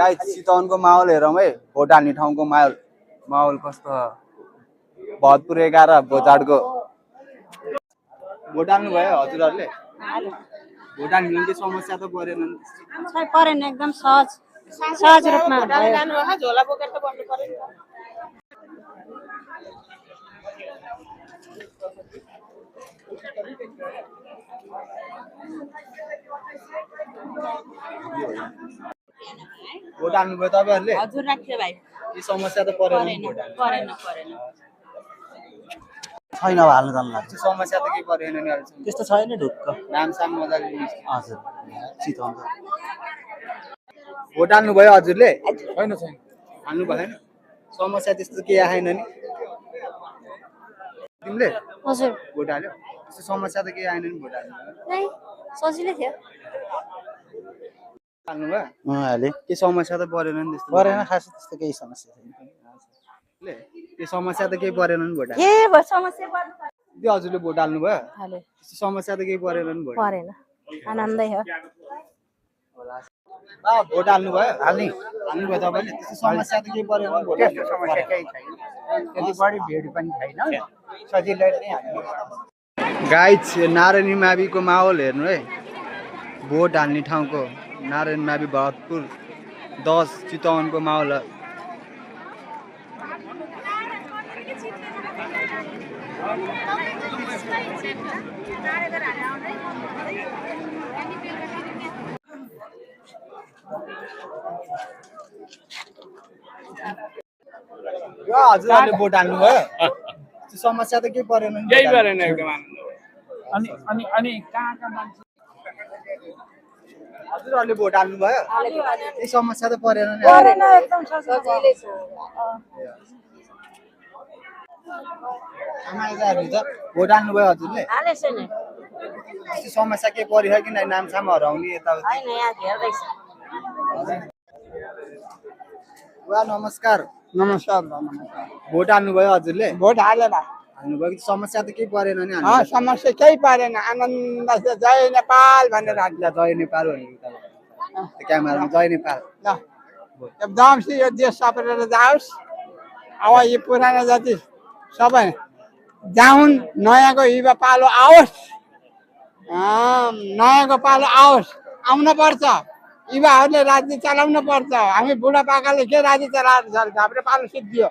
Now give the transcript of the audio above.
guys चितवनको माहौल हेरौँ है भोट हाल्ने ठाउँको माहौल कस्तो भरतपुर 11 भोटाडको भोट हाल्नु भयो हजुरहरूले भोट हाल्नु के समस्या त परेन परेन एकदम सहज रूपमा झोला बोकेर त बन्नु पर्यो नि भोट हाल्नु भयो तपाईहरुले हजुर राख्थे भाइ के समस्या त परेन परेन छैन हाल्नु जान्न लाग्छ समस्या त के परेन नि अहिले त्यस्तो छैन ढुक्क नाम साम मजाले हजुर चितवनको भोट हाल्नु भयो हजुरले छैन हाल्नु भएन समस्या त्यस्तो के आएन नि तिमीले हजुर भोट हाल्यो त्यस्तो समस्या त के आएन नि भोट हाल्नु नै सजिलै थियो हाल्नु भयो हाले के समस्या त परेन नि त्यस्तो परेन खास त्यस्तो केही समस्या छैन के समस्या त केही परेन नि भोट के भयो समस्या पर्छ त्यो हजुरले भोट हाल्नु भयो हाले त्यस्तो समस्या त केही परेन नि भोट परेन आनन्दै हो भोट हाल्नु भयो हाल्नु भयो तपाईले त्यस्तो समस्या त केही परेन नि भोट त्यस्तो समस्या केही छैन त्यति बढी भिड पनि छैन सजिलै नै हाल्नु गाइस नारायणी माविको माहौल हेर्नु है भोट हाल्ने ठाउँको नारायणी मावि भरतपुर 10 चितवनको माहौल हजुरहरूले भोट हाल्नु भयो समस्या त केही परेन नि केही परेन एकदम अनि कहाँ मान्छे हजुरहरूले भोट हाल्नु भयो केही समस्या त परेन नि एकदम सजिलै छ आमाजाहरूले त भोट हाल्नु भयो हजुरले हालेछ नि त्यस्तो समस्या केही परियो कि नाम साम हराउने यताउति हैन यहाँ घेर्दैछ बुवा नमस्कार भोट हाल्नु भयो हजुरले भोट हालेर हाल्नु भयो समस्या त केही परेन नि समस्या केही परेन आनन्द जय नेपाल भनेर जय नेपाल भन्नु क्यामेरामा जय नेपाल ल एकदम यो देश सपेर जाओस् अब यो पुरानो जति सबै जाउन् नयाँको युवा पालो आओस् नयाँको पालो आओस् आउन पर्छ युवाहरूले राज्य चलाउन पर्छ हामी बुढापाकाले के राज्य चलाएर चल्छ हाम्रो पालो सिद्धियो